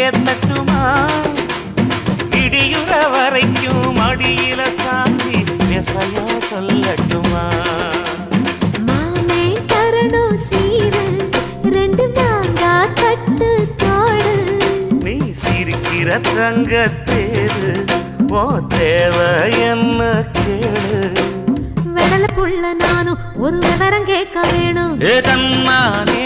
ஏத்தட்டுமா இடியுற வரைக்கும் அடியில சாந்தி விசையா சொல்லட்டுமா மாமே தரணும் சீரு ரெண்டு மாங்கா கட்டு தோடு நீ சிரிக்கிற தங்கத்தேரு ஓ தேவை என்ன கேளு வெடல புள்ள நானும் ஒரு விவரம் கேட்க வேணும் தன்னானே